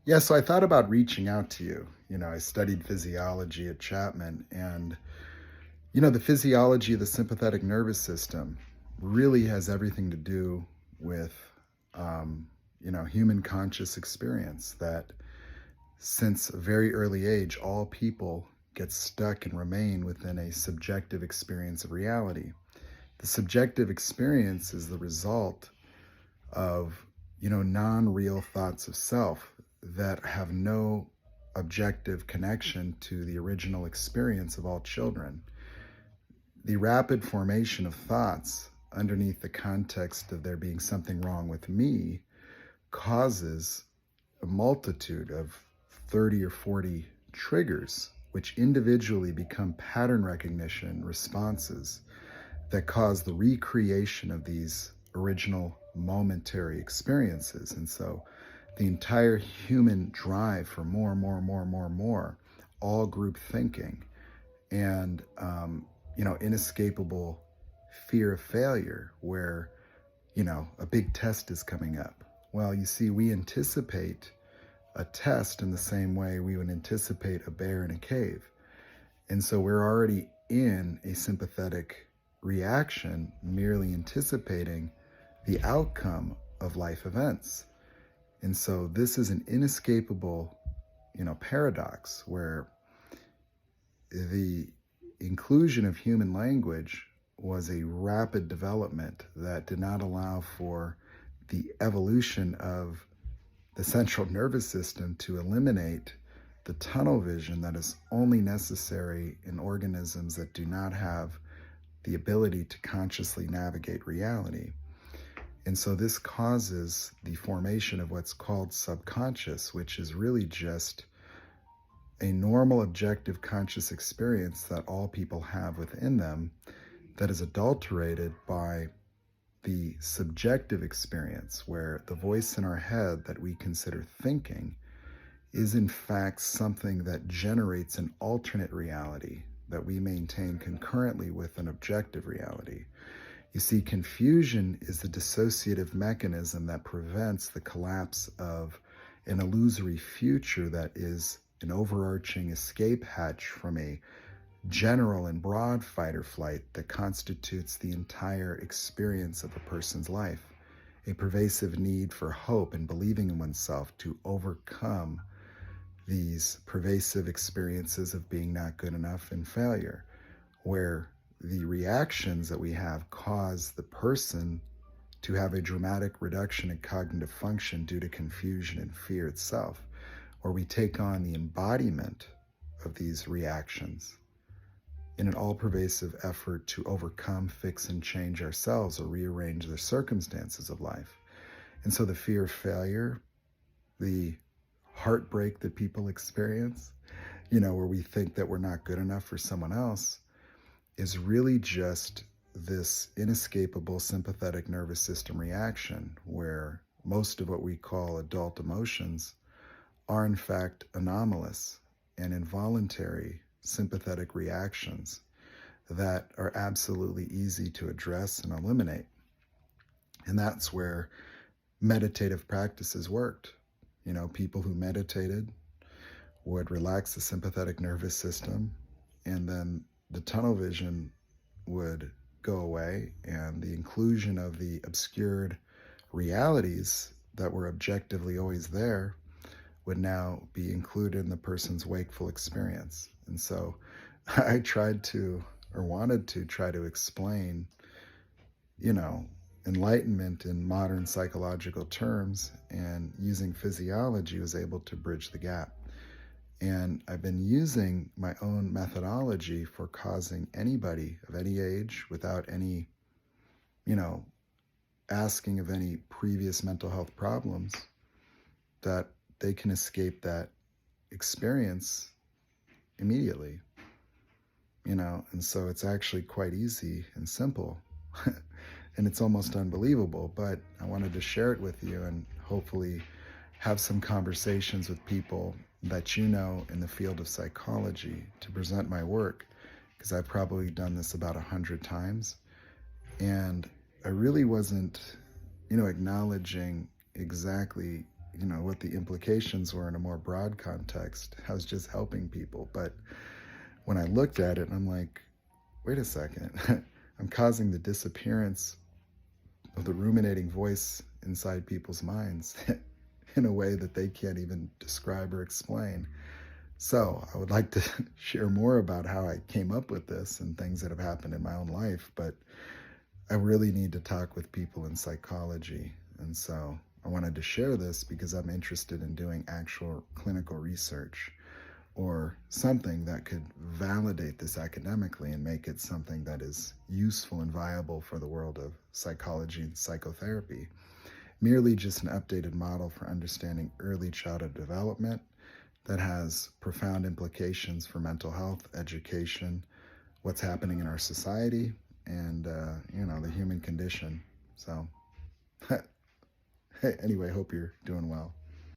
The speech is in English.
Yeah, so I thought about reaching out to you. I studied physiology at Chapman, and the physiology of the sympathetic nervous system really has everything to do with, human conscious experience. That since a very early age, all people get stuck and remain within a subjective experience of reality. The subjective experience is the result of non-real thoughts of self that have no objective connection to the original experience of all children. The rapid formation of thoughts underneath the context of there being something wrong with me causes a multitude of 30 or 40 triggers, which individually become pattern recognition responses that cause the recreation of these original momentary experiences. And so the entire human drive for more, more, more, more, more, all group thinking, and, inescapable fear of failure, where, a big test is coming up. Well, you see, we anticipate a test in the same way we would anticipate a bear in a cave. And so we're already in a sympathetic reaction, merely anticipating the outcome of life events. And so this is an inescapable, paradox where the inclusion of human language was a rapid development that did not allow for the evolution of the central nervous system to eliminate the tunnel vision that is only necessary in organisms that do not have the ability to consciously navigate reality. And so this causes the formation of what's called subconscious, which is really just a normal objective conscious experience that all people have within them that is adulterated by the subjective experience, where the voice in our head that we consider thinking is in fact something that generates an alternate reality that we maintain concurrently with an objective reality. You see, confusion is the dissociative mechanism that prevents the collapse of an illusory future that is an overarching escape hatch from a general and broad fight or flight that constitutes the entire experience of a person's life, a pervasive need for hope and believing in oneself to overcome these pervasive experiences of being not good enough and failure, where the reactions that we have cause the person to have a dramatic reduction in cognitive function due to confusion and fear itself, where we take on the embodiment of these reactions in an all-pervasive effort to overcome, fix, and change ourselves or rearrange the circumstances of life. And so the fear of failure, the heartbreak that people experience, where we think that we're not good enough for someone else, is really just this inescapable sympathetic nervous system reaction where most of what we call adult emotions are in fact anomalous and involuntary sympathetic reactions that are absolutely easy to address and eliminate. And that's where meditative practices worked. People who meditated would relax the sympathetic nervous system, and then the tunnel vision would go away, and the inclusion of the obscured realities that were objectively always there would now be included in the person's wakeful experience. And so I tried to, or wanted to try to explain, you know, enlightenment in modern psychological terms, and using physiology was able to bridge the gap. And I've been using my own methodology for causing anybody of any age, without any, you know, asking of any previous mental health problems, that they can escape that experience immediately, and so it's actually quite easy and simple. And it's almost unbelievable, but I wanted to share it with you and hopefully have some conversations with people that in the field of psychology to present my work, because I've probably done this about 100 times, and I really wasn't, acknowledging exactly what the implications were in a more broad context. I was just helping people. But when I looked at it, I'm like, wait a second. I'm causing the disappearance of the ruminating voice inside people's minds in a way that they can't even describe or explain. So I would like to share more about how I came up with this and things that have happened in my own life, but I really need to talk with people in psychology. And so I wanted to share this because I'm interested in doing actual clinical research or something that could validate this academically and make it something that is useful and viable for the world of psychology and psychotherapy. Merely just an updated model for understanding early childhood development that has profound implications for mental health, education, what's happening in our society, and the human condition. So anyway, hope you're doing well.